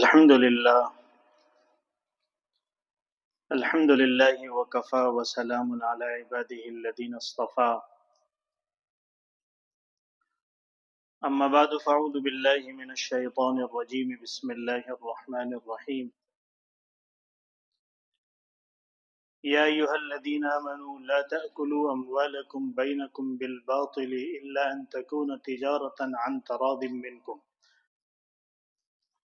الحمد لله وكفى وسلام على عباده الذين اصطفى أما بعد فأعوذ بالله من الشيطان الرجيم بسم الله الرحمن الرحيم يا أيها الذين آمنوا لا تأكلوا أموالكم بينكم بالباطل إلا أن تكون تجارة عن تراض منكم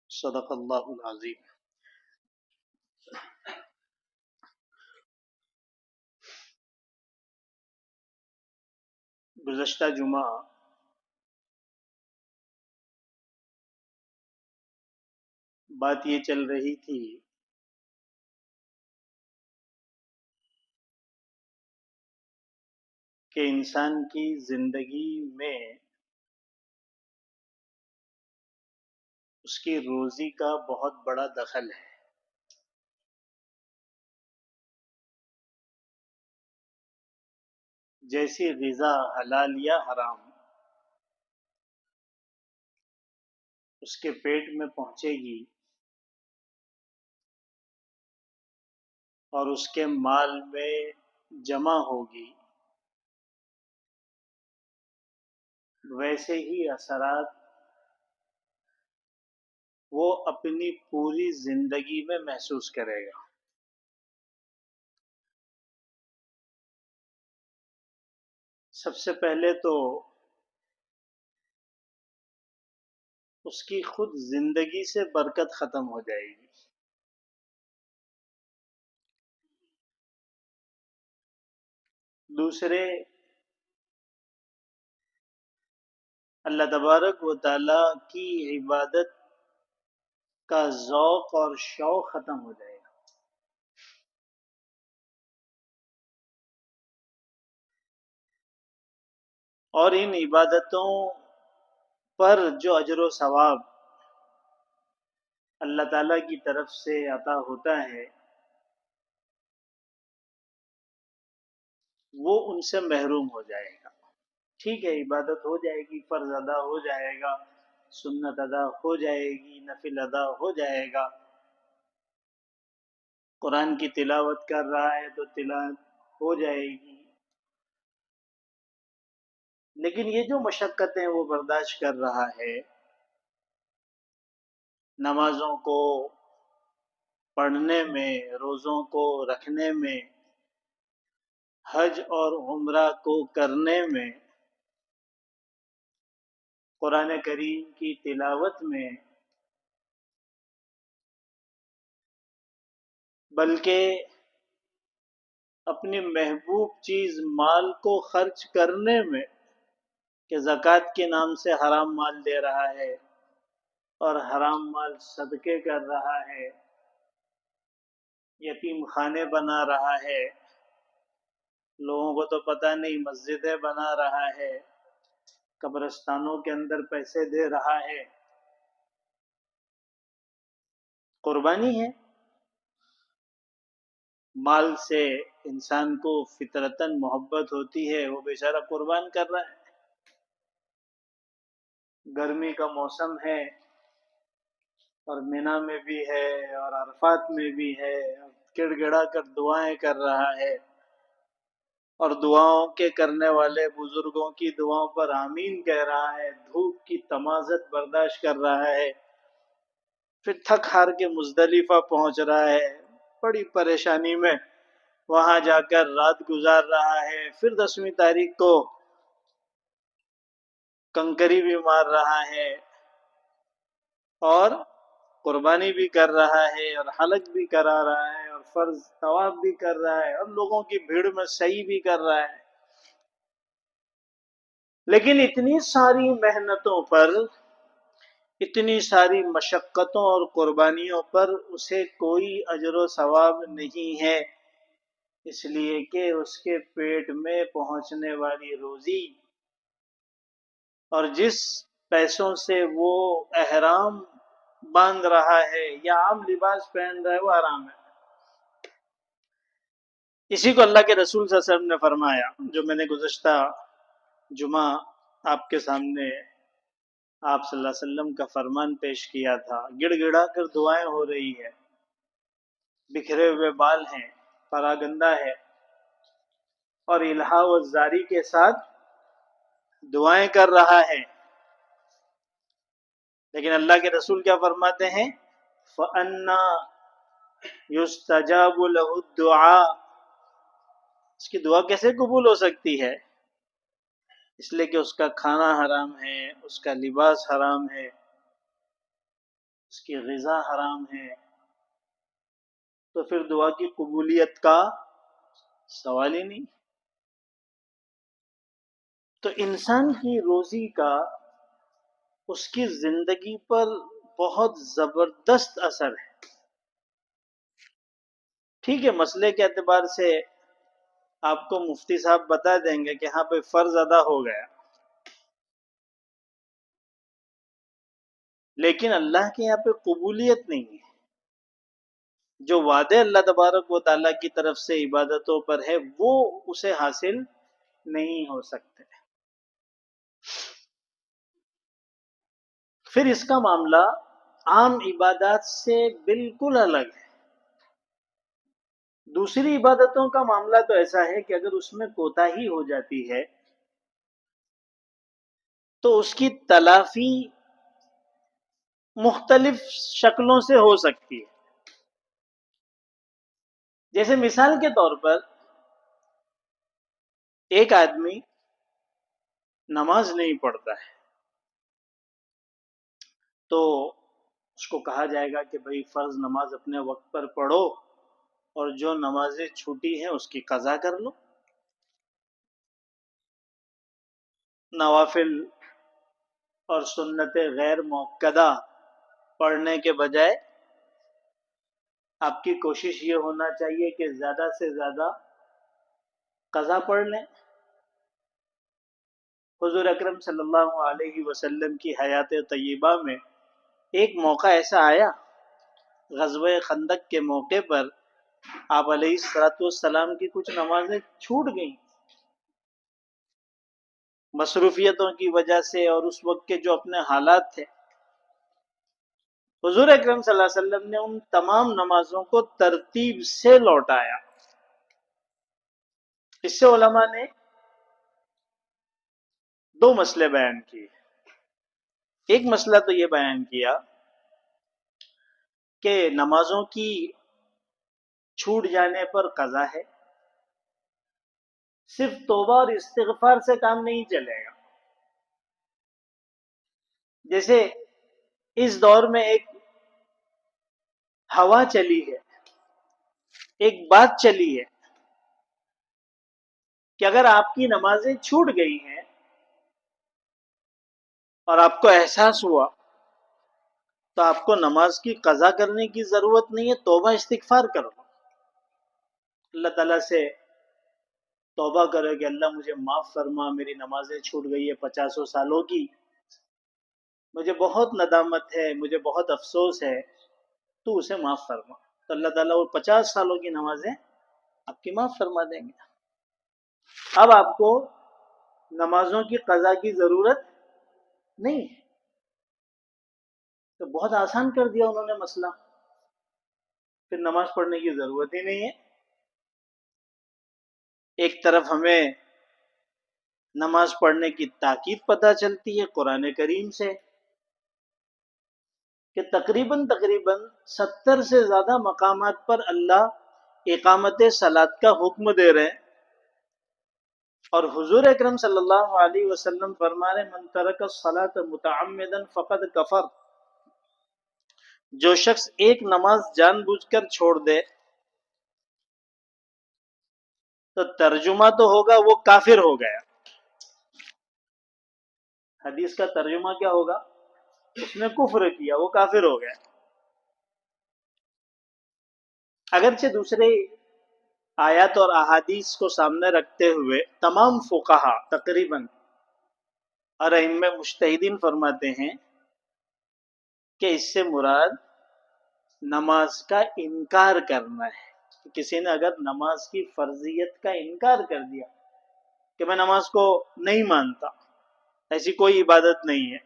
صدق الله العظيم۔ گزشتہ جمعہ بات یہ چل رہی تھی کہ انسان کی زندگی میں اس کی روزی کا بہت بڑا دخل ہے۔ جیسی غذا حلال یا حرام اس کے پیٹ میں پہنچے گی اور اس کے مال میں جمع ہوگی، ویسے ہی اثرات وہ اپنی پوری زندگی میں محسوس کرے گا۔ سب سے پہلے تو اس کی خود زندگی سے برکت ختم ہو جائے گی۔ دوسرے، اللہ تبارک و تعالی کی عبادت کا ذوق اور شوق ختم ہو جائے گا۔ اور ان عبادتوں پر جو اجر و ثواب اللہ تعالیٰ کی طرف سے عطا ہوتا ہے وہ ان سے محروم ہو جائے گا۔ ٹھیک ہے، عبادت ہو جائے گی، فرض ادا ہو جائے گا، سنت ادا ہو جائے گی، نفل ادا ہو جائے گا، قرآن کی تلاوت کر رہا ہے تو تلاوت ہو جائے گی، لیکن یہ جو مشقتیں وہ برداشت کر رہا ہے، نمازوں کو پڑھنے میں، روزوں کو رکھنے میں، حج اور عمرہ کو کرنے میں، قرآن کریم کی تلاوت میں، بلکہ اپنی محبوب چیز مال کو خرچ کرنے میں کہ زکوٰۃ کے نام سے حرام مال دے رہا ہے اور حرام مال صدقے کر رہا ہے، یتیم خانے بنا رہا ہے، لوگوں کو تو پتہ نہیں مسجدیں بنا رہا ہے، قبرستانوں کے اندر پیسے دے رہا ہے۔ قربانی ہے، مال سے انسان کو فطرتاً محبت ہوتی ہے، وہ بیچارہ قربان کر رہا ہے۔ گرمی کا موسم ہے اور منی میں بھی ہے اور عرفات میں بھی ہے، گڑ گڑا کر دعائیں کر رہا ہے اور دعاؤں کے کرنے والے بزرگوں کی دعاؤں پر آمین کہہ رہا ہے، دھوپ کی تمازت برداشت کر رہا ہے، پھر تھک ہار کے مزدلفہ پہنچ رہا ہے، بڑی پریشانی میں وہاں جا کر رات گزار رہا ہے، پھر 10ویں تاریخ کو کنکری بھی مار رہا ہے اور قربانی بھی کر رہا ہے اور حلق بھی کرا رہا ہے اور فرض طواف بھی کر رہا ہے اور لوگوں کی بھیڑ میں سعی بھی کر رہا ہے، لیکن اتنی ساری محنتوں پر، اتنی ساری مشقتوں اور قربانیوں پر اسے کوئی اجر و ثواب نہیں ہے، اس لیے کہ اس کے پیٹ میں پہنچنے والی روزی اور جس پیسوں سے وہ احرام باندھ رہا ہے یا عام لباس پہن رہا ہے وہ حرام ہے۔ اسی کو اللہ کے رسول صلی اللہ علیہ وسلم نے فرمایا، جو میں نے گزشتہ جمعہ آپ کے سامنے آپ صلی اللہ علیہ وسلم کا فرمان پیش کیا تھا، گڑ گڑا کر دعائیں ہو رہی ہے، بکھرے ہوئے بال ہیں، پراگندہ ہے، اور الہا و زاری کے ساتھ دعائیں کر رہا ہے، لیکن اللہ کے رسول کیا فرماتے ہیں؟ فَأَنَّا يُسْتَجَابُ لَهُ الدُّعَاء، اس کی دعا کیسے قبول ہو سکتی ہے؟ اس لیے کہ اس کا کھانا حرام ہے، اس کا لباس حرام ہے، اس کی غذا حرام ہے، تو پھر دعا کی قبولیت کا سوال ہی نہیں۔ تو انسان کی روزی کا اس کی زندگی پر بہت زبردست اثر ہے۔ ٹھیک ہے، مسئلے کے اعتبار سے آپ کو مفتی صاحب بتا دیں گے کہ ہاں پہ فرض ادا ہو گیا، لیکن اللہ کے یہاں پہ قبولیت نہیں ہے۔ جو وعدے اللہ تبارک و تعالیٰ کی طرف سے عبادتوں پر ہے وہ اسے حاصل نہیں ہو سکتے۔ پھر اس کا معاملہ عام عبادات سے بالکل الگ ہے۔ دوسری عبادتوں کا معاملہ تو ایسا ہے کہ اگر اس میں کوتاہی ہو جاتی ہے تو اس کی تلافی مختلف شکلوں سے ہو سکتی ہے۔ جیسے مثال کے طور پر ایک آدمی نماز نہیں پڑھتا ہے تو اس کو کہا جائے گا کہ بھئی فرض نماز اپنے وقت پر پڑھو اور جو نمازیں چھوٹی ہیں اس کی قضا کر لو۔ نوافل اور سنت غیر مؤکدہ پڑھنے کے بجائے آپ کی کوشش یہ ہونا چاہیے کہ زیادہ سے زیادہ قضا پڑھ لیں۔ حضور اکرم صلی اللہ علیہ وسلم کی حیات طیبہ میں ایک موقع ایسا آیا، غزوہ خندق کے موقع پر آپ علیہ السلام کی کچھ نمازیں چھوٹ گئیں مصروفیتوں کی وجہ سے اور اس وقت کے جو اپنے حالات تھے۔ حضور اکرم صلی اللہ علیہ وسلم نے ان تمام نمازوں کو ترتیب سے لوٹایا۔ اس سے علماء نے دو مسئلے بیان کیے۔ ایک مسئلہ تو یہ بیان کیا کہ نمازوں کی چھوٹ جانے پر قضا ہے، صرف توبہ اور استغفار سے کام نہیں چلے گا۔ جیسے اس دور میں ایک ہوا چلی ہے، ایک بات چلی ہے کہ اگر آپ کی نمازیں چھوٹ گئی ہیں اور آپ کو احساس ہوا تو آپ کو نماز کی قضا کرنے کی ضرورت نہیں ہے، توبہ استغفار کرو، اللہ تعالیٰ سے توبہ کرو کہ اللہ مجھے معاف فرما، میری نمازیں چھوٹ گئی ہے 50 سالوں کی، مجھے بہت ندامت ہے، مجھے بہت افسوس ہے، تو اسے معاف فرما، تو اللہ تعالیٰ وہ 50 سالوں کی نمازیں آپ کی معاف فرما دیں گے۔ اب آپ کو نمازوں کی قضا کی ضرورت نہیں ہے، تو بہت آسان کر دیا انہوں نے مسئلہ، پھر نماز پڑھنے کی ضرورت ہی نہیں ہے۔ ایک طرف ہمیں نماز پڑھنے کی تاکید پتہ چلتی ہے قرآن کریم سے کہ تقریباً 70 سے زیادہ مقامات پر اللہ اقامت صلاۃ کا حکم دے رہے ہیں، اور حضور اکرم صلی اللہ علیہ وسلم فرما رہے من ترک الصلاۃ متعمدا فقد کفر، جو شخص ایک نماز جان بوجھ کر چھوڑ دے تو ترجمہ تو ہوگا وہ کافر ہو گیا۔ حدیث کا ترجمہ کیا ہوگا؟ اس نے کفر کیا، وہ کافر ہو گیا۔ اگرچہ دوسرے آیات اور احادیث کو سامنے رکھتے ہوئے تمام فقہا تقریباً اور ائمہ مجتہدین فرماتے ہیں کہ اس سے مراد نماز کا انکار کرنا ہے۔ کسی نے اگر نماز کی فرضیت کا انکار کر دیا کہ میں نماز کو نہیں مانتا، ایسی کوئی عبادت نہیں ہے،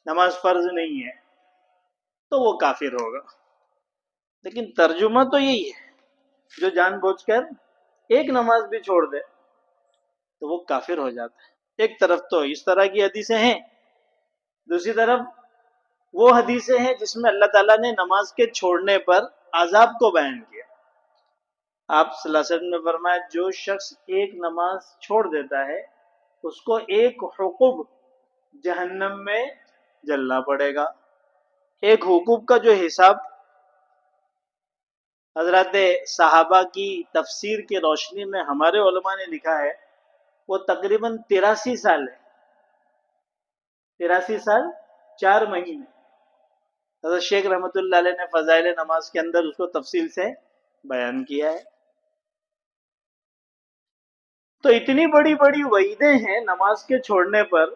نماز فرض نہیں ہے تو وہ کافر ہوگا. لیکن ترجمہ تو یہی ہے، جو جان بوجھ کر ایک نماز بھی چھوڑ دے تو وہ کافر ہو جاتا ہے. ایک طرف تو اس طرح کی حدیثیں ہیں، دوسری طرف وہ حدیثیں ہیں جس میں اللہ تعالیٰ نے نماز کے چھوڑنے پر عذاب کو بیان کیا. آپ صلی اللہ علیہ وسلم نے فرمایا جو شخص ایک نماز چھوڑ دیتا ہے اس کو ایک حقوق جہنم میں جلنا پڑے گا. ایک حقوق کا جو حساب حضرات صحابہ کی تفسیر کی روشنی میں ہمارے علماء نے لکھا ہے وہ تقریباً 83 سال ہے. 83 سال 4 مہینے. حضرت شیخ رحمۃ اللہ علیہ نے فضائل نماز کے اندر اس کو تفصیل سے بیان کیا ہے. تو اتنی بڑی بڑی وعیدیں ہیں نماز کے چھوڑنے پر،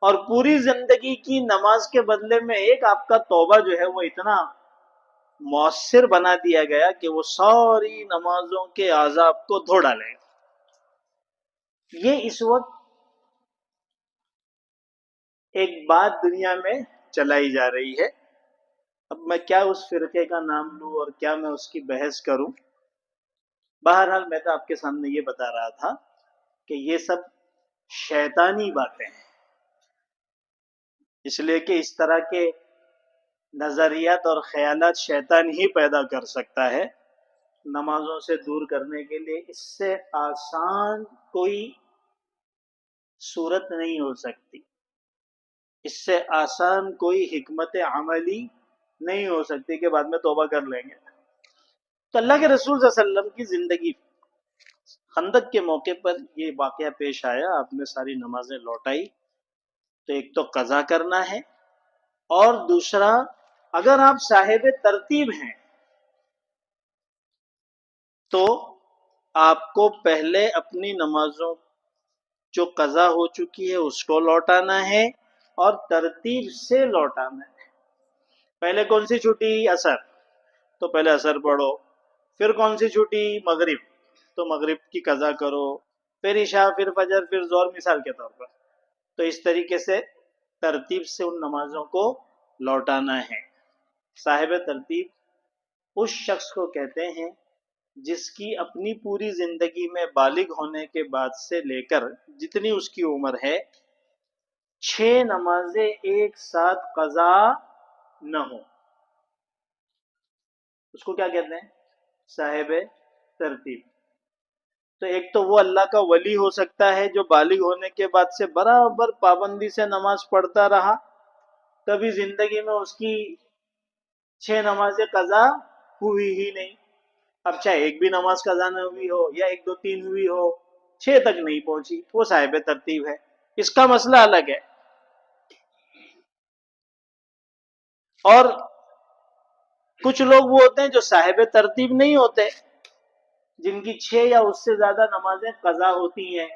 اور پوری زندگی کی نماز کے بدلے میں ایک آپ کا توبہ جو ہے وہ اتنا مؤثر بنا دیا گیا کہ وہ ساری نمازوں کے عذاب کو دھو ڈالے گا. یہ اس وقت ایک بات دنیا میں چلائی جا رہی ہے. اب میں کیا اس فرقے کا نام لوں اور کیا میں اس کی بحث کروں. بہرحال میں تو آپ کے سامنے یہ بتا رہا تھا کہ یہ سب شیطانی باتیں ہیں، اس لیے کہ اس طرح کے نظریات اور خیالات شیطان ہی پیدا کر سکتا ہے نمازوں سے دور کرنے کے لیے. اس سے آسان کوئی صورت نہیں ہو سکتی، اس سے آسان کوئی حکمت عملی نہیں ہو سکتی کہ بعد میں توبہ کر لیں گے. تو اللہ کے رسول صلی اللہ علیہ وسلم کی زندگی خندق کے موقع پر یہ واقعہ پیش آیا. آپ نے ساری نمازیں لوٹائی تو ایک تو قضا کرنا ہے، اور دوسرا اگر آپ صاحب ترتیب ہیں تو آپ کو پہلے اپنی نمازوں جو قضا ہو چکی ہے اس کو لوٹانا ہے اور ترتیب سے لوٹانا ہے. پہلے کون سی چھٹی؟ عصر، تو پہلے عصر پڑھو. پھر کون سی چھٹی؟ مغرب، تو مغرب کی قضا کرو. پھر عشاء، پھر فجر، پھر ظہر، مثال کے طور پر. تو اس طریقے سے ترتیب سے ان نمازوں کو لوٹانا ہے. صاحب ترتیب اس شخص کو کہتے ہیں جس کی اپنی پوری زندگی میں بالغ ہونے کے بعد سے لے کر جتنی اس کی عمر ہے 6 نمازیں ایک ساتھ قضا نہ ہو. اس کو کیا کہتے ہیں؟ صاحب ترتیب. تو ایک تو وہ اللہ کا ولی ہو سکتا ہے جو بالغ ہونے کے بعد سے برابر پابندی سے نماز پڑھتا رہا، کبھی زندگی میں اس کی 6 نمازیں قضا ہوئی ہی نہیں. اب چاہے ایک بھی نماز قضا نہ ہوئی ہو یا 1 2 3 ہوئی ہو، 6 تک نہیں پہنچی، وہ صاحب ترتیب ہے. اس کا مسئلہ الگ ہے. اور کچھ لوگ وہ ہوتے ہیں جو صاحب ترتیب نہیں ہوتے، جن کی 6 یا اس سے زیادہ نمازیں قضا ہوتی ہیں،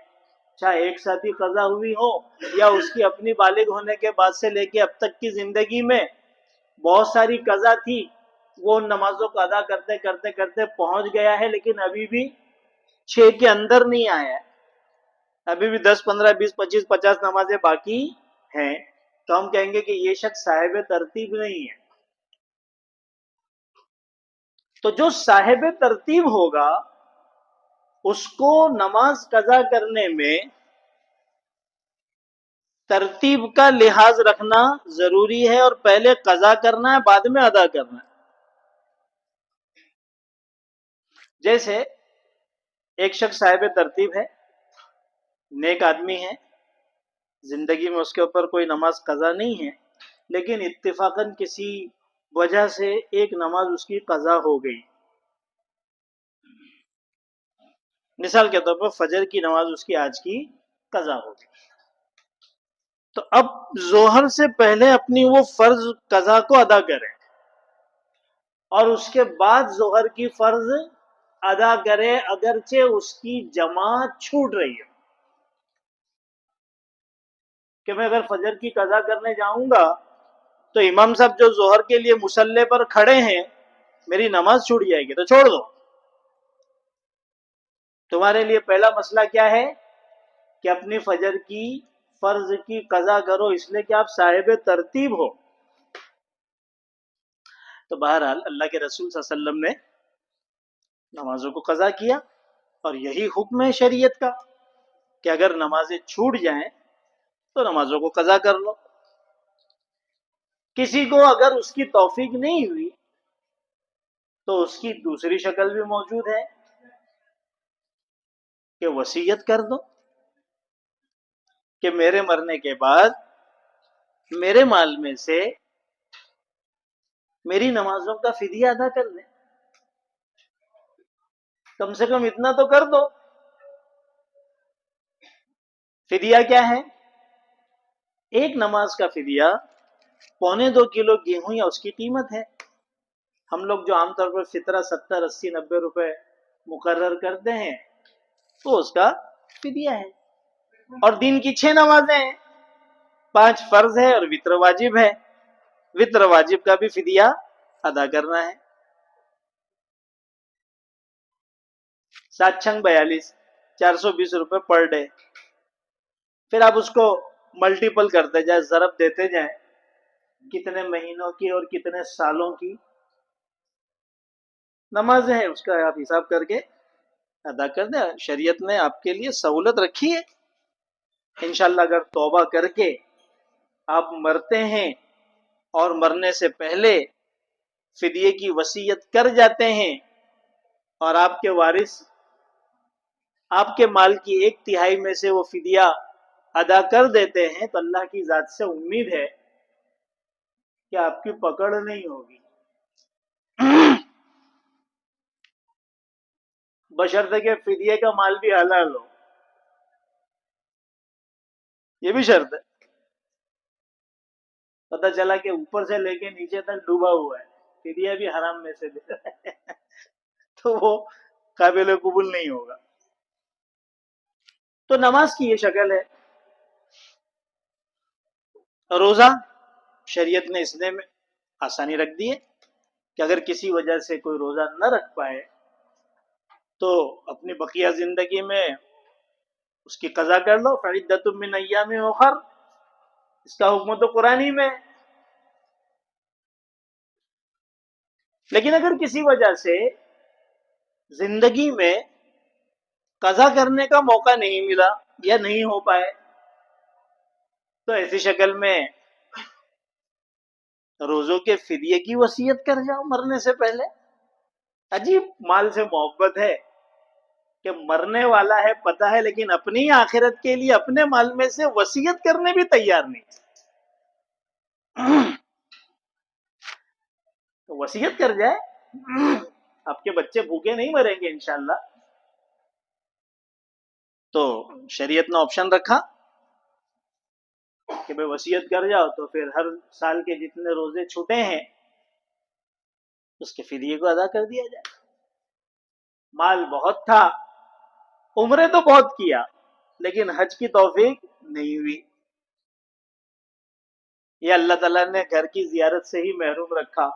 چاہے ایک ساتھ ہی قضا ہوئی ہو یا اس کی اپنی بالغ ہونے کے بعد سے لے کے اب تک کی زندگی میں بہت ساری قضا تھی، وہ ان نمازوں کو ادا کرتے کرتے کرتے پہنچ گیا ہے لیکن ابھی بھی 6 کے اندر نہیں آیا ہے، ابھی بھی 10 15 20 25 50 نمازیں باقی ہیں. تو ہم کہیں گے کہ یہ شخص صاحب ترتیب نہیں ہے. تو جو صاحب ترتیب ہوگا اس کو نماز قضا کرنے میں ترتیب کا لحاظ رکھنا ضروری ہے، اور پہلے قضا کرنا ہے بعد میں ادا کرنا ہے. جیسے ایک شخص صاحب ترتیب ہے، نیک آدمی ہے، زندگی میں اس کے اوپر کوئی نماز قضا نہیں ہے، لیکن اتفاقاً کسی وجہ سے ایک نماز اس کی قضا ہو گئی. مثال کے طور پر فجر کی نماز اس کی آج کی قضا ہو گئی. تو اب ظہر سے پہلے اپنی وہ فرض قضا کو ادا کرے اور اس کے بعد ظہر کی فرض ادا کرے، اگرچہ اس کی جماعت چھوٹ رہی ہے. کہ میں اگر فجر کی قضا کرنے جاؤں گا تو امام صاحب جو ظہر کے لیے مصلی پر کھڑے ہیں میری نماز چھوٹ جائے گی، تو چھوڑ دو. تمہارے لیے پہلا مسئلہ کیا ہے کہ اپنی فجر کی فرض کی قضا کرو اس لیے کہ آپ صاحب ترتیب ہو. تو بہرحال اللہ کے رسول صلی اللہ علیہ وسلم نے نمازوں کو قضا کیا، اور یہی حکم ہے شریعت کا کہ اگر نمازیں چھوٹ جائیں تو نمازوں کو قضا کر لو. کسی کو اگر اس کی توفیق نہیں ہوئی تو اس کی دوسری شکل بھی موجود ہے کہ وصیت کر دو کہ میرے مرنے کے بعد میرے مال میں سے میری نمازوں کا فدیہ ادا کر دیں. کم سے کم اتنا تو کر دو. فدیہ کیا ہے؟ ایک نماز کا فدیہ 1.25 کلو گیہوں یا اس کی قیمت ہے. ہم لوگ جو عام طور پر فطرہ 70 80 90 روپے مقرر کرتے ہیں تو اس کا فدیہ ہے. اور دن کی 6 نمازیں ہیں، 5 فرض ہے اور وتر واجب ہے. وتر واجب کا بھی فدیہ ادا کرنا ہے. 7 چھنگ 42 420 روپے پر ڈے. پھر آپ اس کو ملٹیپل کرتے جائیں، ضرب دیتے جائیں، کتنے مہینوں کی اور کتنے سالوں کی نمازیں ہیں اس کا آپ حساب کر کے ادا کر دیں. شریعت نے آپ کے لیے سہولت رکھی ہے. انشاءاللہ اگر توبہ کر کے آپ مرتے ہیں اور مرنے سے پہلے فدیے کی وصیت کر جاتے ہیں اور آپ کے وارث آپ کے مال کی 1/3 میں سے وہ فدیہ ادا کر دیتے ہیں تو اللہ کی ذات سے امید ہے کہ آپ کی پکڑ نہیں ہوگی، بشرطے کہ فدیے کا مال بھی حلال ہو. یہ بھی شرط ہے. پتہ چلا کہ اوپر سے لے کے نیچے تک ڈوبا ہوا ہے، فدیہ بھی حرام میں سے دے رہا ہے تو وہ قابل قبول نہیں ہوگا. تو نماز کی یہ شکل ہے. روزہ شریعت نے اس میں آسانی رکھ دی ہے کہ اگر کسی وجہ سے کوئی روزہ نہ رکھ پائے تو اپنی بقیہ زندگی میں اس کی قضا کر لو. فعدۃ من ایام اخر، اس کا حکم تو قرآنی میں. لیکن اگر کسی وجہ سے زندگی میں قضا کرنے کا موقع نہیں ملا یا نہیں ہو پائے تو ایسی شکل میں روزوں کے فدیے کی وصیت کر جاؤ مرنے سے پہلے. عجیب مال سے محبت ہے کہ مرنے والا ہے پتہ ہے، لیکن اپنی آخرت کے لیے اپنے مال میں سے وصیت کرنے بھی تیار نہیں. تو وصیت کر جائے، آپ کے بچے بھوکے نہیں مریں گے انشاءاللہ. تو شریعت نے آپشن رکھا کہ بھئی وصیت کر جاؤ تو پھر ہر سال کے جتنے روزے چھوٹے ہیں اس کے فدیے کو ادا کر دیا جائے. مال بہت تھا، عمرے تو بہت کیا لیکن حج کی توفیق نہیں ہوئی، یہ اللہ تعالیٰ نے گھر کی زیارت سے ہی محروم رکھا.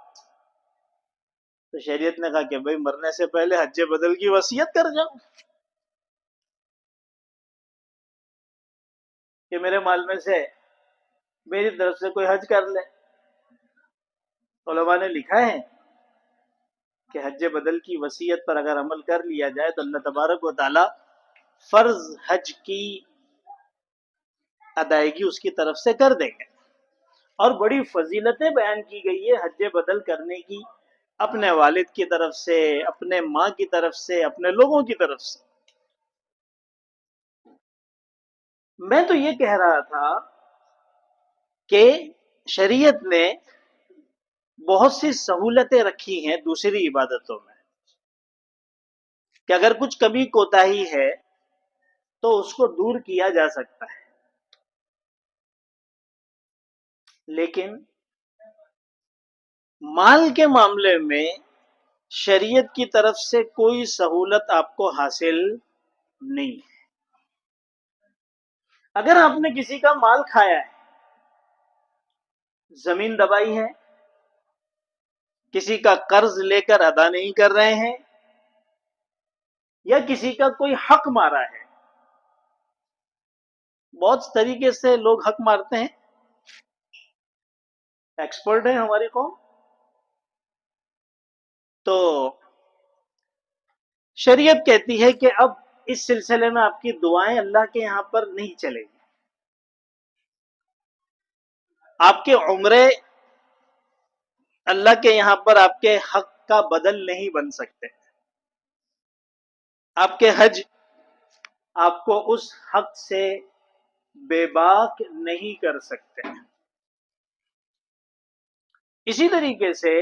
تو شریعت نے کہا کہ بھئی مرنے سے پہلے حج بدل کی وصیت کر جاؤ کہ میرے مال میں سے میری طرف سے کوئی حج کر لے. علماء نے لکھا ہے کہ حج بدل کی وصیت پر اگر عمل کر لیا جائے تو اللہ تبارک و تعالی فرض حج کی ادائیگی اس کی طرف سے کر دیں گے. اور بڑی فضیلتیں بیان کی گئی ہے حج بدل کرنے کی، اپنے والد کی طرف سے، اپنے ماں کی طرف سے، اپنے لوگوں کی طرف سے. میں تو یہ کہہ رہا تھا کہ شریعت نے بہت سی سہولتیں رکھی ہیں دوسری عبادتوں میں کہ اگر کچھ کمی کوتاہی ہے تو اس کو دور کیا جا سکتا ہے. لیکن مال کے معاملے میں شریعت کی طرف سے کوئی سہولت آپ کو حاصل نہیں ہے. اگر آپ نے کسی کا مال کھایا ہے، زمین دبائی ہے، کسی کا قرض لے کر ادا نہیں کر رہے ہیں یا کسی کا کوئی حق مارا ہے، بہت طریقے سے لوگ حق مارتے ہیں، ایکسپرٹ ہیں ہماری قوم. تو شریعت کہتی ہے کہ اب اس سلسلے میں آپ کی دعائیں اللہ کے یہاں پر نہیں چلے گی. آپ کے عمرے اللہ کے یہاں پر آپ کے حق کا بدل نہیں بن سکتے. آپ کے حج آپ کو اس حق سے بے باک نہیں کر سکتے. اسی طریقے سے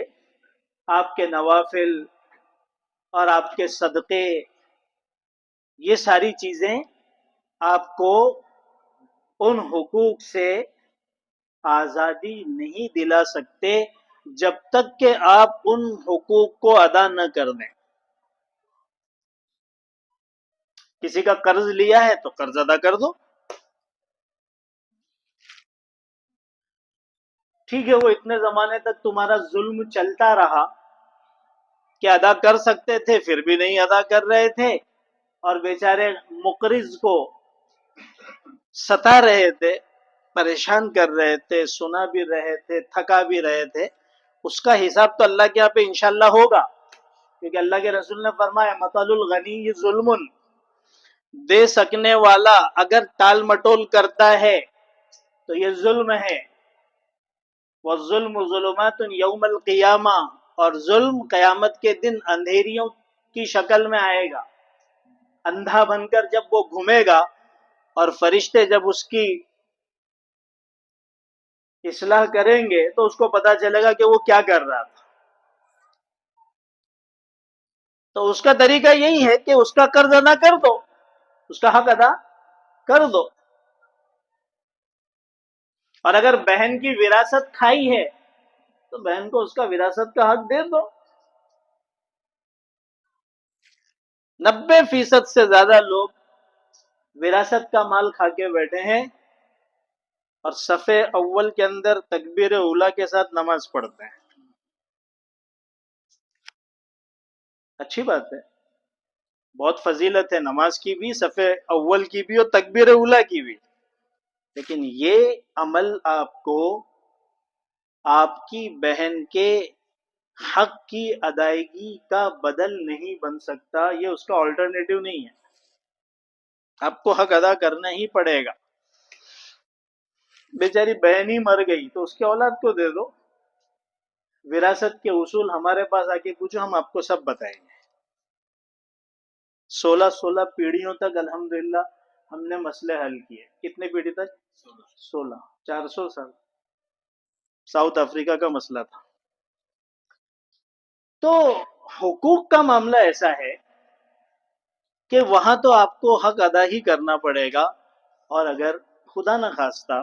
آپ کے نوافل اور آپ کے صدقے، یہ ساری چیزیں آپ کو ان حقوق سے آزادی نہیں دلا سکتے جب تک کہ آپ ان حقوق کو ادا نہ کر دیں. کسی کا قرض لیا ہے تو قرض ادا کر دو. ٹھیک ہے، وہ اتنے زمانے تک تمہارا ظلم چلتا رہا کہ ادا کر سکتے تھے پھر بھی نہیں ادا کر رہے تھے، اور بیچارے مقرض کو ستا رہے تھے، پریشان کر رہے تھے، سنا بھی رہے تھے، تھکا بھی رہے تھے. اس کا حساب تو اللہ کے یہاں پہ انشاءاللہ ہوگا، کیونکہ اللہ کے رسول نے فرمایا مَثَلُ الْغَنِيِّ ظُلْمٌ، دے سکنے والا اگر ٹال مٹول کرتا ہے تو یہ ظلم ہے. وَالظُّلْمُ ظُلُمَاتٌ يَوْمَ الْقِيَامَةِ، اور ظلم قیامت کے دن اندھیریوں کی شکل میں آئے گا. اندھا بن کر جب وہ گھومے گا اور فرشتے جب اس کی اصلاح کریں گے تو اس کو پتا چلے گا کہ وہ کیا کر رہا تھا. تو اس کا طریقہ یہی ہے کہ اس کا قرض ادا کر دو، اس کا حق ادا کر دو. اور اگر بہن کی وراثت کھائی ہے تو بہن کو اس کا وراثت کا حق دے دو. 90% سے زیادہ لوگ وراثت کا مال کھا کے بیٹھے ہیں اور صف اول کے اندر تکبیر اولیٰ کے ساتھ نماز پڑھتے ہیں. اچھی بات ہے، بہت فضیلت ہے نماز کی بھی، صف اول کی بھی اور تکبیر اولیٰ کی بھی، لیکن یہ عمل آپ کو آپ کی بہن کے حق کی ادائیگی کا بدل نہیں بن سکتا. یہ اس کا آلٹرنیٹو نہیں ہے، آپ کو حق ادا کرنا ہی پڑے گا. بیچاری بہن ہی مر گئی تو اس کے اولاد کو دے دو. وراثت کے اصول ہمارے پاس آ کے پوچھو، ہم آپ کو سب بتائیں گے. 16 پیڑھیوں تک الحمدللہ ہم نے مسئلے حل کیے. کتنے پیڑھی تک؟ 16. 400 سال ساؤتھ افریقہ کا مسئلہ تھا. تو حقوق کا معاملہ ایسا ہے کہ وہاں تو آپ کو حق ادا ہی کرنا پڑے گا، اور اگر خدا نہ خواستہ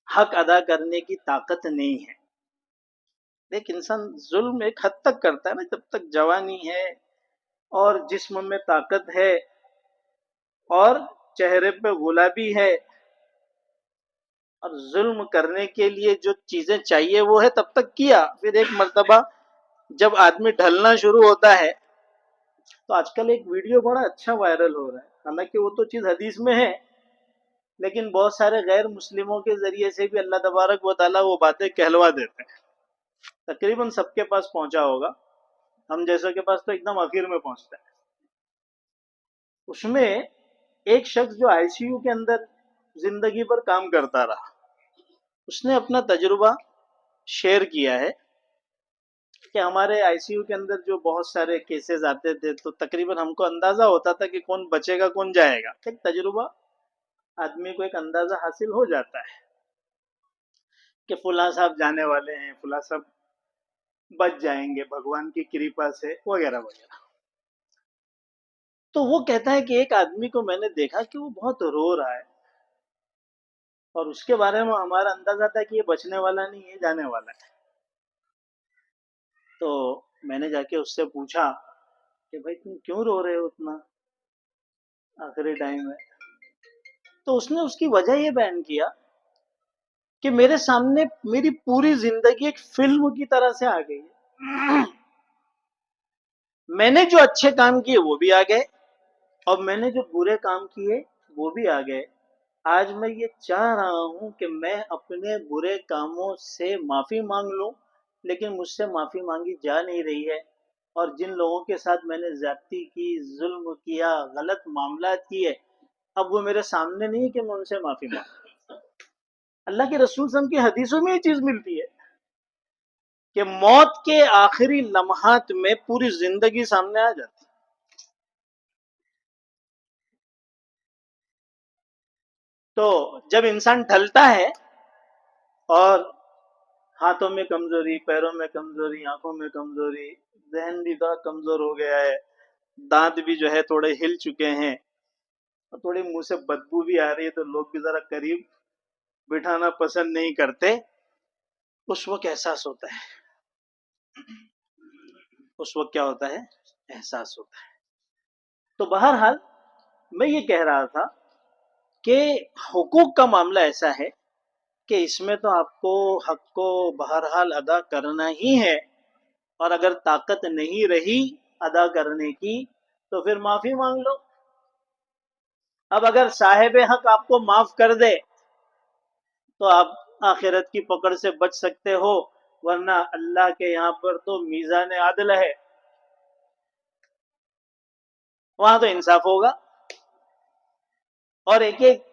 حق ادا کرنے کی طاقت نہیں ہے. ایک انسان ظلم ایک حد تک کرتا ہے نا، جب تک جوانی ہے اور جسم میں طاقت ہے اور چہرے پہ گلابی ہے، اور ظلم کرنے کے لیے جو چیزیں چاہیے وہ ہے تب تک کیا. پھر ایک مرتبہ جب آدمی ڈھلنا شروع ہوتا ہے تو آج کل ایک ویڈیو بڑا اچھا وائرل ہو رہا ہے، حالانکہ وہ تو چیز حدیث میں ہے، لیکن بہت سارے غیر مسلموں کے ذریعے سے بھی اللہ تبارک و تعالیٰ وہ باتیں کہلوا دیتے ہیں. تقریباً سب کے پاس پہنچا ہوگا، ہم جیسوں کے پاس تو ایک دم آخر میں پہنچتا ہے. اس میں ایک شخص جو آئی سی یو کے اندر زندگی پر کام کرتا رہا، اس نے اپنا تجربہ شیئر کیا ہے کہ ہمارے آئی سی یو کے اندر جو بہت سارے کیسز آتے تھے تو تقریباً ہم کو اندازہ ہوتا تھا کہ کون بچے گا کون جائے گا. ایک تجربہ آدمی کو ایک اندازہ حاصل ہو جاتا ہے کہ فلاں صاحب جانے والے ہیں، فلاں صاحب بچ جائیں گے بھگوان کی کرپا سے، وغیرہ وغیرہ. تو وہ کہتا ہے کہ ایک آدمی کو میں نے دیکھا کہ وہ بہت رو رہا ہے، اور اس کے بارے میں ہمارا اندازہ تھا کہ یہ بچنے والا نہیں ہے، جانے والا ہے. تو میں نے جا کے اس سے پوچھا کہ بھائی تم کیوں رو رہے ہو اتنا آخری ٹائم میں؟ تو اس نے اس کی وجہ یہ بیان کیا کہ میرے سامنے میری پوری زندگی ایک فلم کی طرح سے آ گئی ہے. میں نے جو اچھے کام کیے وہ بھی آ گئے، اور میں نے جو برے کام کیے وہ بھی آ گئے. آج میں یہ چاہ رہا ہوں کہ میں اپنے برے کاموں سے معافی مانگ لوں، لیکن مجھ سے معافی مانگی جا نہیں رہی ہے، اور جن لوگوں کے ساتھ میں نے زیادتی کی، ظلم کیا، غلط معاملات کیے، اب وہ میرے سامنے نہیں کہ میں ان سے معافی مانگوں۔ اللہ کے رسول صلی اللہ علیہ وسلم کی حدیثوں میں یہ چیز ملتی ہے کہ موت کے آخری لمحات میں پوری زندگی سامنے آ جاتی۔ تو جب انسان ڈھلتا ہے اور ہاتھوں میں کمزوری، پیروں میں کمزوری، آنکھوں میں کمزوری، ذہن بھی تھوڑا کمزور ہو گیا ہے، دانت بھی جو ہے تھوڑے ہل چکے ہیں، اور تھوڑی منہ سے بدبو بھی آ رہی ہے، تو لوگ بھی ذرا قریب بٹھانا پسند نہیں کرتے، اس وقت احساس ہوتا ہے، اس وقت کیا ہوتا ہے؟ احساس ہوتا ہے۔ تو بہرحال میں یہ کہہ رہا تھا کہ حقوق کا معاملہ ایسا ہے کہ اس میں تو آپ کو حق کو بہرحال ادا کرنا ہی ہے، اور اگر طاقت نہیں رہی ادا کرنے کی تو پھر معافی مانگ لو۔ اب اگر صاحب حق آپ کو معاف کر دے تو آپ آخرت کی پکڑ سے بچ سکتے ہو، ورنہ اللہ کے یہاں پر تو میزان عدل ہے، وہاں تو انصاف ہوگا، اور ایک ایک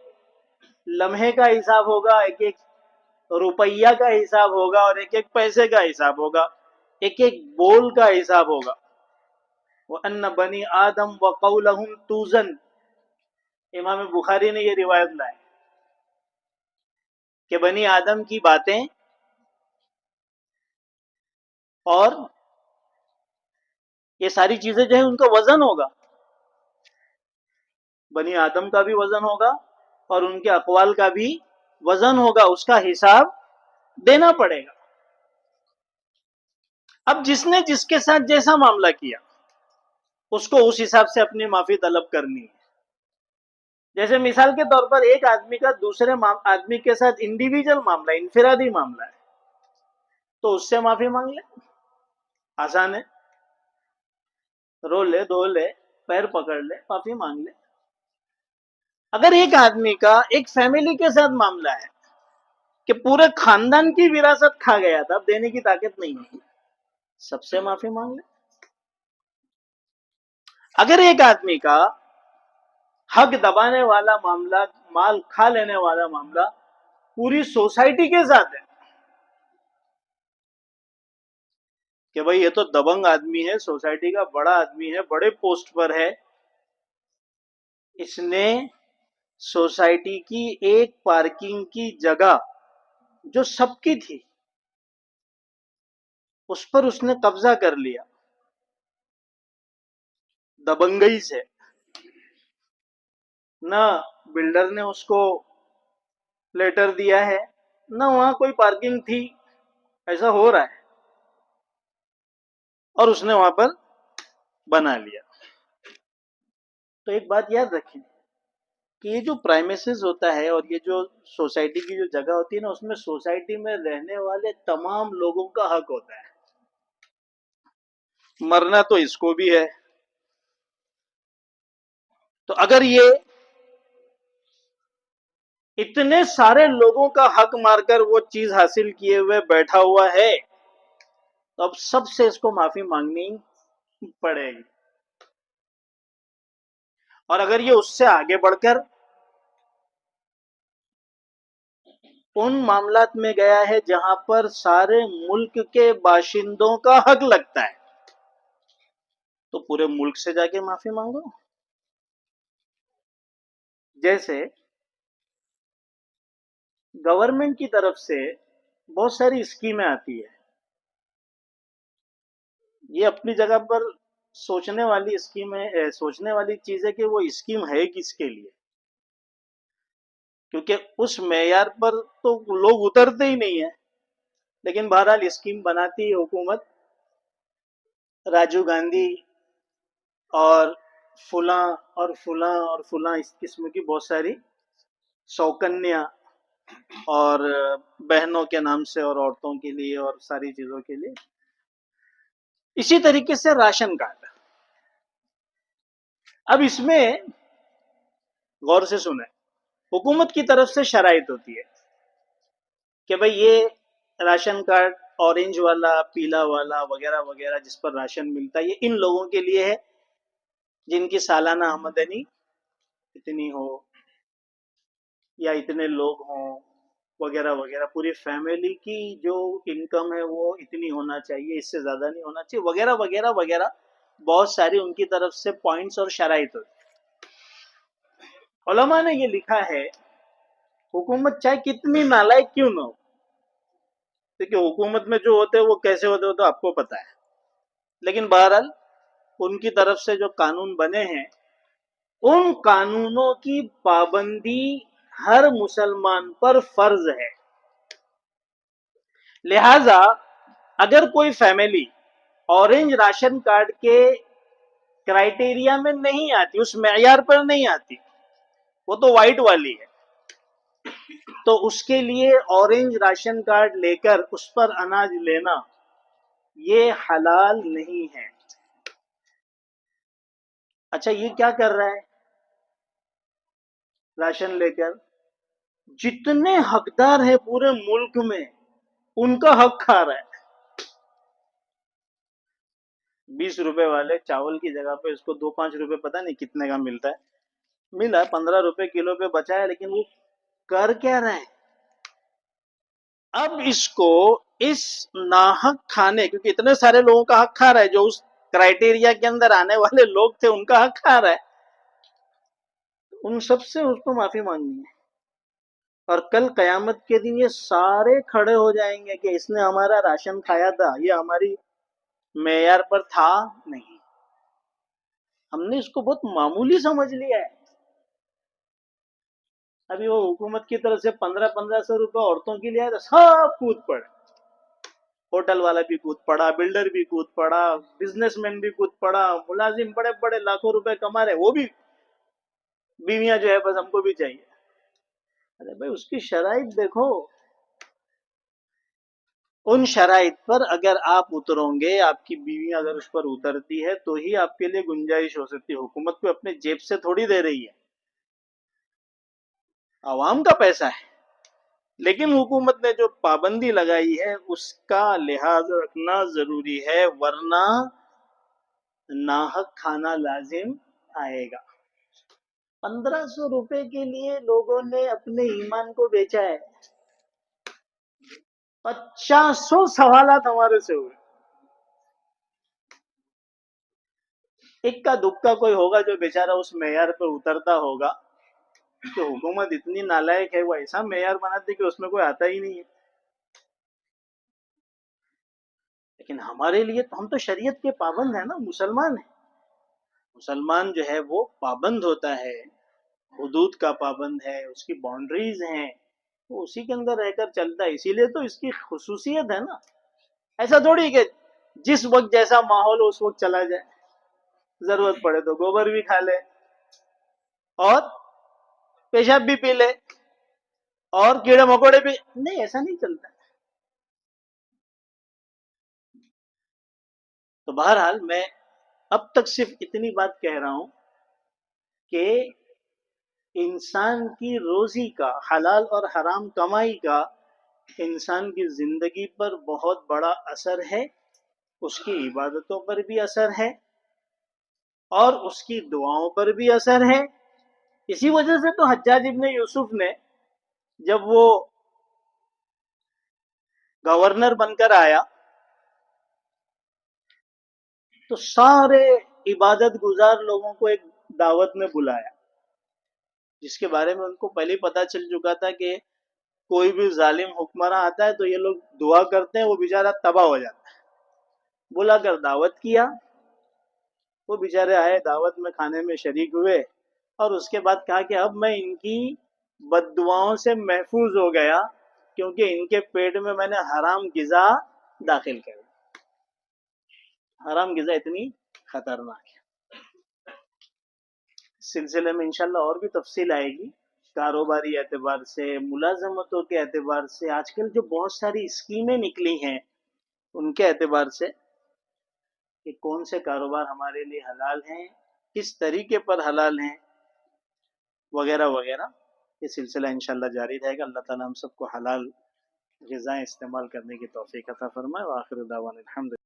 لمحے کا حساب ہوگا، ایک ایک روپیہ کا حساب ہوگا، اور ایک ایک پیسے کا حساب ہوگا، ایک ایک بول کا حساب ہوگا۔ وَأَنَّ بَنِي آدم وَقَوْلَهُمْ تُوزَنْ، امام بخاری نے یہ روایت لائے کہ بنی آدم کی باتیں اور یہ ساری چیزیں جو ہیں ان کا وزن ہوگا، بنی آدم کا بھی وزن ہوگا اور ان کے اقوال کا بھی وزن ہوگا، اس کا حساب دینا پڑے گا۔ اب جس نے جس کے ساتھ جیسا معاملہ کیا اس کو اس حساب سے اپنی معافی طلب کرنی ہے۔ جیسے مثال کے طور پر ایک آدمی کا دوسرے آدمی کے ساتھ انڈیویجل معاملہ، انفرادی معاملہ ہے، تو اس سے معافی مانگ لے، آسان ہے، رو لے، دھو لے، پیر پکڑ لے، معافی مانگ لے۔ اگر ایک آدمی کا ایک فیملی کے ساتھ معاملہ ہے کہ پورے خاندان کی وراثت کھا گیا تھا، اب دینے کی طاقت نہیں ہے، سب سے معافی مانگ لے۔ اگر ایک آدمی کا حق دبانے والا معاملہ، مال کھا لینے والا معاملہ پوری سوسائٹی کے ساتھ ہے کہ بھئی یہ تو دبنگ آدمی ہے، سوسائٹی کا بڑا آدمی ہے، بڑے پوسٹ پر ہے، اس نے سوسائٹی کی ایک پارکنگ کی جگہ جو سب کی تھی اس پر اس نے قبضہ کر لیا دبنگئی سے، نہ بلڈر نے اس کو لیٹر دیا ہے، نہ وہاں کوئی پارکنگ تھی، ایسا ہو رہا ہے، اور اس نے وہاں پر بنا لیا۔ تو ایک بات یاد رکھیں کہ یہ جو پرائمیسز ہوتا ہے اور یہ جو سوسائٹی کی جو جگہ ہوتی ہے نا، اس میں سوسائٹی میں رہنے والے تمام لوگوں کا حق ہوتا ہے، مرنا تو اس کو بھی ہے۔ تو اگر یہ اتنے سارے لوگوں کا حق مار کر وہ چیز حاصل کیے ہوئے بیٹھا ہوا ہے تو اب سب سے اس کو معافی مانگنی پڑے گی، اور اگر یہ اس سے آگے بڑھ کر ان معاملات میں گیا ہے جہاں پر سارے ملک کے باشندوں کا حق لگتا ہے تو پورے ملک سے جا کے معافی مانگو۔ جیسے گورنمنٹ کی طرف سے بہت ساری اسکیمیں آتی ہے، یہ اپنی جگہ پر سوچنے والی اسکیم ہے، سوچنے والی چیز ہے کہ وہ اسکیم ہے کس کے لیے، کیونکہ اس معیار پر تو لوگ اترتے ہی نہیں ہیں، لیکن بہرحال اسکیم بناتی ہے حکومت، راجیو گاندھی اور فلاں اور فلاں اور فلاں اس قسم کی بہت ساری سوکنیاں اور بہنوں کے نام سے اور عورتوں کے لیے اور ساری چیزوں کے لیے۔ اسی طریقے سے راشن کارڈ، اب اس میں غور سے سنیں، حکومت کی طرف سے شرائط ہوتی ہے کہ بھئی یہ راشن کارڈ اورنج والا، پیلا والا وغیرہ وغیرہ جس پر راشن ملتا ہے، یہ ان لوگوں کے لیے ہے جن کی سالانہ آمدنی اتنی ہو یا اتنے لوگ ہوں وغیرہ وغیرہ، پوری فیملی کی جو انکم ہے وہ اتنی ہونا چاہیے، اس سے زیادہ نہیں ہونا چاہیے وغیرہ وغیرہ وغیرہ، بہت ساری ان کی طرف سے پوائنٹس اور شرائط ہوتی. علماء نے یہ لکھا ہے حکومت چاہے کتنی نالائق کیوں نہ ہو، دیکھیں حکومت میں جو ہوتے ہیں وہ کیسے ہوتے ہو تو آپ کو پتا ہے، لیکن بہرحال ان کی طرف سے جو قانون بنے ہیں ان قانونوں کی پابندی ہر مسلمان پر فرض ہے. لہذا اگر کوئی فیملی اورنج راشن کارڈ کے کرائٹیریا میں نہیں آتی، اس معیار پر نہیں آتی، وہ تو وائٹ والی ہے، تو اس کے لیے اورنج راشن کارڈ لے کر اس پر اناج لینا یہ حلال نہیں ہے. اچھا یہ کیا کر رہا ہے راشن لے کر؟ جتنے حقدار ہیں پورے ملک میں ان کا حق کھا رہا ہے. 20 روپے والے چاول کی جگہ پہ اس کو 2-5 روپے پتہ نہیں کتنے کا ملتا ہے، ملا 15 روپے کلو پہ بچا ہے، لیکن وہ کر کیا رہے ہیں؟ اب اس کو اس ناحق کھانے، کیونکہ اتنے سارے لوگوں کا حق کھا رہا ہے، جو اس کرائٹیریا کے اندر آنے والے لوگ تھے ان کا حق کھا رہا ہے، ان سب سے اس کو معافی مانگنی ہے. اور کل قیامت کے دن یہ سارے کھڑے ہو جائیں گے کہ اس نے ہمارا راشن کھایا تھا، یہ ہماری معیار پر تھا نہیں، ہم نے اس کو بہت معمولی سمجھ لیا ہے. ابھی وہ حکومت کی طرف سے 1500 روپے عورتوں کے لیے سب کود پڑے، ہوٹل والا بھی کود پڑا، بلڈر بھی کود پڑا، بزنس مین بھی کود پڑا، ملازم بڑے بڑے لاکھوں روپے کما رہے وہ بھی بیویاں جو ہے بس ہم کو بھی چاہیے. ارے بھائی اس کی شرائط دیکھو، ان شرائط پر اگر آپ اترو گے، آپ کی بیوی اگر اس پر اترتی ہے تو ہی آپ کے لیے گنجائش ہو سکتی ہے. حکومت کو اپنے جیب سے تھوڑی دے رہی ہے، عوام کا پیسہ ہے، لیکن حکومت نے جو پابندی لگائی ہے اس کا لحاظ رکھنا ضروری ہے، ورنہ ناحق کھانا لازم آئے گا. 1500 روپے کے لیے لوگوں نے اپنے ایمان کو بیچا ہے. 50 سوالات ہمارے سے ہوئے، ایک کا دکھ کوئی ہوگا جو بیچارہ اس معیار پہ اترتا ہوگا کہ حکومت اتنی نالائق ہے وہ ایسا معیار بناتی کہ اس میں کوئی آتا ہی نہیں ہے. لیکن ہمارے لیے تو ہم تو شریعت کے پابند ہیں نا، مسلمان ہیں. مسلمان جو ہے وہ پابند ہوتا ہے، حدود کا پابند ہے، اس کی باؤنڈریز ہیں، وہ اسی کے اندر رہ کر چلتا ہے. اسی لیے تو اس کی خصوصیت ہے نا. ایسا تھوڑی کہ جس وقت جیسا ماحول ہو اس وقت چلا جائے، ضرورت پڑے تو گوبر بھی کھا لے اور پیشاب بھی پی لے اور کیڑے مکوڑے بھی نہیں، ایسا نہیں چلتا. تو بہرحال میں اب تک صرف اتنی بات کہہ رہا ہوں کہ انسان کی روزی کا، حلال اور حرام کمائی کا انسان کی زندگی پر بہت بڑا اثر ہے، اس کی عبادتوں پر بھی اثر ہے اور اس کی دعاؤں پر بھی اثر ہے. اسی وجہ سے تو حجاج ابن یوسف نے جب وہ گورنر بن کر آیا تو سارے عبادت گزار لوگوں کو ایک دعوت میں بلایا، جس کے بارے میں ان کو پہلے پتا چل چکا تھا کہ کوئی بھی ظالم حکمراں آتا ہے تو یہ لوگ دعا کرتے ہیں وہ بیچارہ تباہ ہو جاتا ہے. بلا کر دعوت کیا، وہ بیچارے آئے، دعوت میں کھانے میں شریک ہوئے اور اس کے بعد کہا کہ اب میں ان کی بد دعاؤں سے محفوظ ہو گیا کیونکہ ان کے پیٹ میں نے حرام غذا داخل کر دی. حرام غذا اتنی خطرناک ہے. اس سلسلے میں انشاءاللہ اور بھی تفصیل آئے گی، کاروباری اعتبار سے، ملازمتوں کے اعتبار سے، آج کل جو بہت ساری اسکیمیں نکلی ہیں ان کے اعتبار سے کہ کون سے کاروبار ہمارے لیے حلال ہیں، کس طریقے پر حلال ہیں وغیرہ وغیرہ. یہ سلسلہ انشاءاللہ جاری رہے گا. اللہ تعالیٰ ہم سب کو حلال غذائیں استعمال کرنے کی توفیق عطا فرمائے. وآخر دعوانا الحمد